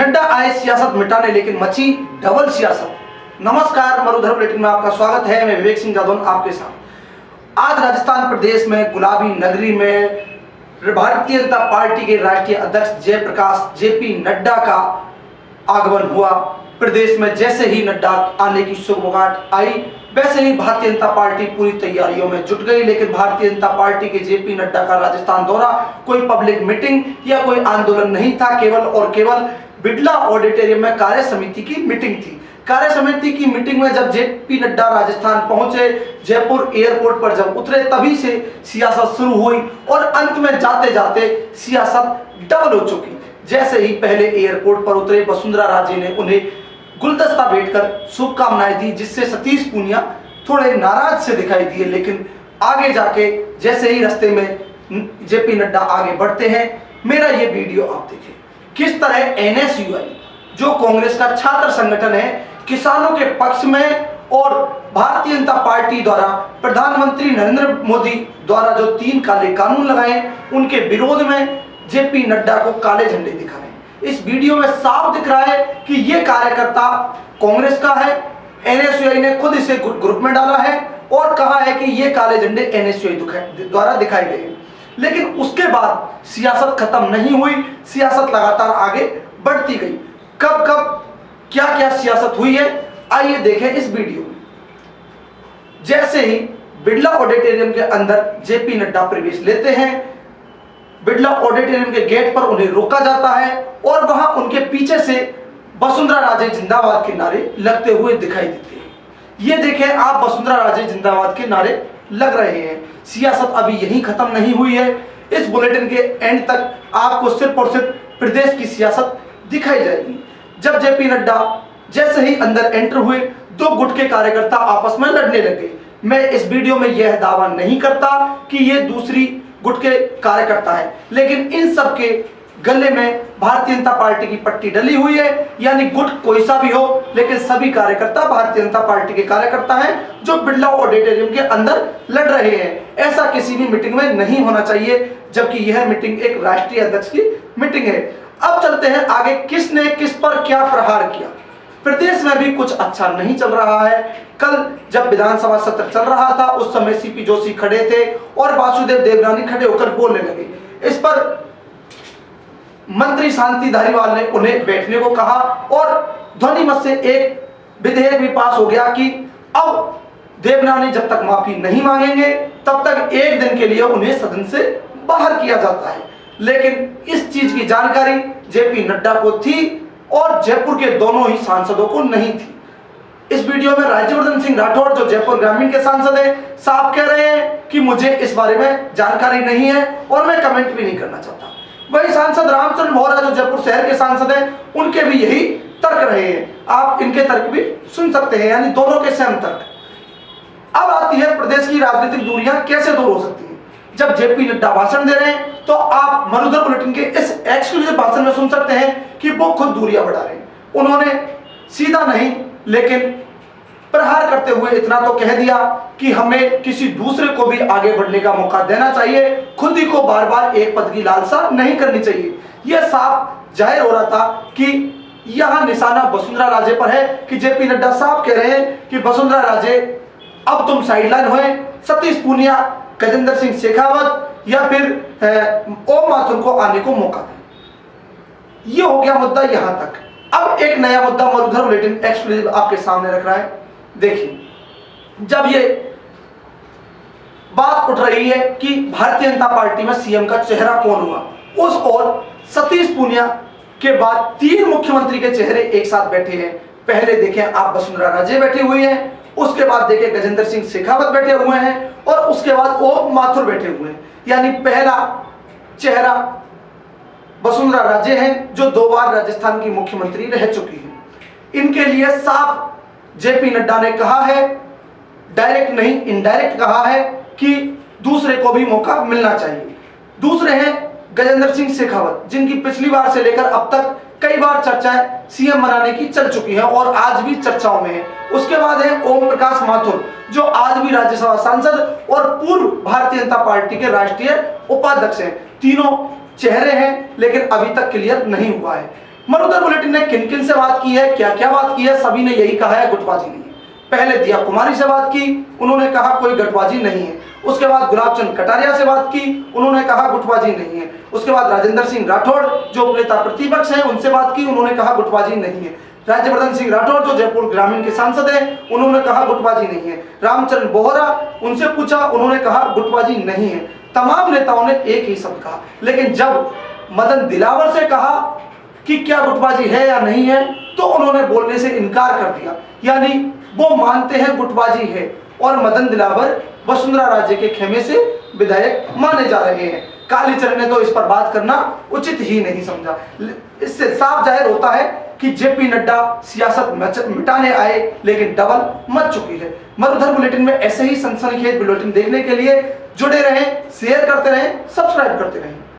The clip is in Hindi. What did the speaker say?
नड्डा आए सियासत मिटाने लेकिन मची डबल सियासत। नमस्कार, मरुधर बुलेटिन में आपका स्वागत है। मैं विवेक सिंह जादौन आपके साथ। आज राजस्थान प्रदेश में गुलाबी नगरी में भारतीय जनता पार्टी के राष्ट्रीय अध्यक्ष जयप्रकाश जेपी नड्डा का आगमन हुआ। प्रदेश में जैसे ही नड्डा आने की सुगबुगाहट आई, वैसे ही भारतीय जनता पार्टी पूरी तैयारियों में जुट गई। लेकिन भारतीय जनता पार्टी के जेपी नड्डा का राजस्थान दौरा कोई पब्लिक मीटिंग या कोई आंदोलन नहीं था, केवल और केवल बिड़ला ऑडिटोरियम में कार्य समिति की मीटिंग थी। कार्य समिति की मीटिंग में जब जेपी नड्डा राजस्थान पहुंचे, जयपुर एयरपोर्ट पर जब उतरे, तभी से सियासत शुरू हुई और अंत में जाते जाते सियासत डबल हो चुकी। जैसे ही पहले एयरपोर्ट पर उतरे, वसुंधरा राजे ने उन्हें गुलदस्ता भेंटकर शुभकामनाएं दी, जिससे सतीश पूनिया थोड़े नाराज से दिखाई दिए। लेकिन आगे जाके जैसे ही रास्ते में जेपी नड्डा आगे बढ़ते हैं, मेरा ये वीडियो आप देखें किस तरह एनएसयूआई जो कांग्रेस का छात्र संगठन है, किसानों के पक्ष में और भारतीय जनता पार्टी द्वारा प्रधानमंत्री नरेंद्र मोदी द्वारा जो 3 काले कानून लगाए, उनके विरोध में जेपी नड्डा को काले झंडे दिखा रहे हैं। इस वीडियो में साफ दिख रहा है कि ये कार्यकर्ता कांग्रेस का है। एनएसयूआई ने खुद इसे ग्रुप में डाला है और कहा है कि ये काले झंडे एनएसयूआई द्वारा दिखाए गए। लेकिन उसके बाद सियासत खत्म नहीं हुई, सियासत लगातार आगे बढ़ती गई। कब कब क्या क्या सियासत हुई है, आइए देखें इस वीडियो में। जैसे ही बिड़ला ऑडिटोरियम के अंदर जेपी नड्डा प्रवेश लेते हैं, बिड़ला ऑडिटोरियम के गेट पर उन्हें रोका जाता है और वहां उनके पीछे से वसुंधरा राजे जिंदाबाद के नारे लगते हुए दिखाई देते हैं। ये देखें आप, वसुंधरा राजे जिंदाबाद के नारे लग रहे हैं। सियासत अभी यहीं खत्म नहीं हुई है। इस बुलेटिन के एंड तक आपको सिर्फ और सिर्फ प्रदेश की सियासत दिखाई जाएगी। जब जेपी नड्डा जैसे ही अंदर एंटर हुए, 2 गुट के कार्यकर्ता आपस में लड़ने लगे। मैं इस वीडियो में यह दावा नहीं करता कि ये दूसरी गुट के कार्यकर्ता है, लेकिन इन सब के गले में भारतीय जनता पार्टी की पट्टी डली हुई है। यानी गुट कोई सा भी हो, लेकिन सभी कार्यकर्ता भारतीय जनता पार्टी के कार्यकर्ता हैं जो बिड़ला ऑडिटोरियम के अंदर लड़ रहे हैं। ऐसा किसी भी मीटिंग में नहीं होना चाहिए, जबकि यह मीटिंग एक राष्ट्रीय अध्यक्ष की मीटिंग है। अब चलते हैं आगे, किसने किस पर क्या प्रहार किया। प्रदेश में भी कुछ अच्छा नहीं चल रहा है। कल जब विधानसभा सत्र चल रहा था, उस समय सीपी जोशी खड़े थे और वासुदेव देवनानी खड़े होकर बोलने लगे। इस पर मंत्री शांति धारीवाल ने उन्हें बैठने को कहा और ध्वनि मत से एक विधेयक भी पास हो गया कि अब देवनानी जब तक माफी नहीं मांगेंगे, तब तक 1 दिन के लिए उन्हें सदन से बाहर किया जाता है। लेकिन इस चीज की जानकारी जेपी नड्डा को थी और जयपुर के दोनों ही सांसदों को नहीं थी। इस वीडियो में राज्यवर्धन सिंह राठौड़, जो जयपुर ग्रामीण के सांसद हैं, साफ कह रहे हैं कि मुझे इस बारे में जानकारी नहीं है और मैं कमेंट भी नहीं करना चाहता। वही सांसद रामचंद्र मोहरा, जो जयपुर शहर के सांसद हैं, उनके भी यही तर्क रहे हैं। आप इनके तर्क भी सुन सकते हैं, यानी दोनों के सहम तर्क। अब आती है प्रदेश की राजनीतिक दूरियां कैसे दूर हो सकती हैं। जब जेपी नड्डा भाषण दे रहे हैं तो आप मरुधर बुलेटिन के इस एक्सक्लूसिव भाषण में सुन सकते हैं कि वो खुद दूरियां बढ़ा रहे हैं। उन्होंने सीधा नहीं, लेकिन प्रहार करते हुए इतना तो कह दिया कि हमें किसी दूसरे को भी आगे बढ़ने का मौका देना चाहिए, खुद ही को बार बार एक पद की लालसा नहीं करनी चाहिए। यह साफ जाहिर हो रहा था कि यहां निशाना वसुंधरा राजे पर है कि जेपी नड्डा साफ कह रहे हैं कि वसुंधरा राजे अब तुम साइडलाइन हुए, सतीश पूनिया, गजेंद्र सिंह शेखावत या फिर ओम माथुर को आने को मौका दें। यह हो गया मुद्दा यहां तक। अब एक नया मुद्दा मरुधर बुलेटिन एक्सक्लूसिव आपके सामने रख रहा है। देखिए, जब ये बात उठ रही है कि भारतीय जनता पार्टी में सीएम का चेहरा कौन हुआ, उस और सतीश पूनिया के बाद 3 मुख्यमंत्री के चेहरे एक साथ बैठे हैं। पहले देखें आप, वसुंधरा राजे बैठी हुई है, उसके बाद देखें गजेंद्र सिंह शेखावत बैठे हुए हैं और उसके बाद ओम माथुर बैठे हुए हैं। यानी पहला चेहरा वसुंधरा राजे हैं, जो 2 बार राजस्थान की मुख्यमंत्री रह चुकी हैं। इनके लिए साफ जेपी नड्डा ने कहा है, डायरेक्ट नहीं इनडायरेक्ट कहा है कि दूसरे को भी मौका मिलना चाहिए। दूसरे हैं गजेंद्र सिंह शेखावत, जिनकी पिछली बार से लेकर अब तक कई बार चर्चाएं सीएम बनाने की चल चुकी हैं और आज भी चर्चाओं में है। उसके बाद है ओम प्रकाश माथुर, जो आज भी राज्यसभा सांसद और पूर्व भारतीय जनता पार्टी के राष्ट्रीय उपाध्यक्ष हैं। तीनों चेहरे हैं, लेकिन अभी तक क्लियर नहीं हुआ है। मरुधर बुलेटिन ने किन किन से बात की है, क्या क्या बात की है, सभी ने यही कहा है गुटबाजी नहीं है। पहले दिया कुमारी से बात की, उन्होंने कहा कोई गठबाजी नहीं है। उसके बाद गुलाबचंद कटारिया से बात की, उन्होंने कहा गुटबाजी नहीं है। उसके बाद राजेंद्र सिंह राठौड़ जो नेता प्रतिपक्ष हैं उनसे बात की, उन्होंने कहा गुटबाजी नहीं है। राज्यवर्धन सिंह राठौड़ जो जयपुर ग्रामीण के सांसद हैं, उन्होंने कहा गुटबाजी नहीं है। रामचरण बोहरा, उनसे पूछा, उन्होंने कहा गुटबाजी नहीं है। तमाम नेताओं ने एक ही शब्द कहा, लेकिन जब मदन दिलावर से कहा कि क्या गुटबाजी है या नहीं है, तो उन्होंने बोलने से इनकार कर दिया। यानी वो मानते हैं गुटबाजी है और मदन दिलावर वसुंधरा राजे के खेमे से विधायक माने जा रहे हैं। कालीचरण ने तो इस पर बात करना उचित ही नहीं समझा। इससे साफ जाहिर होता है कि जेपी नड्डा सियासत मिटाने आए, लेकिन डबल मच चुकी है। मरुधर बुलेटिन में ऐसे ही सनसनीखेज बुलेटिन देखने के लिए जुड़े रहें, शेयर करते रहें, सब्सक्राइब करते रहें।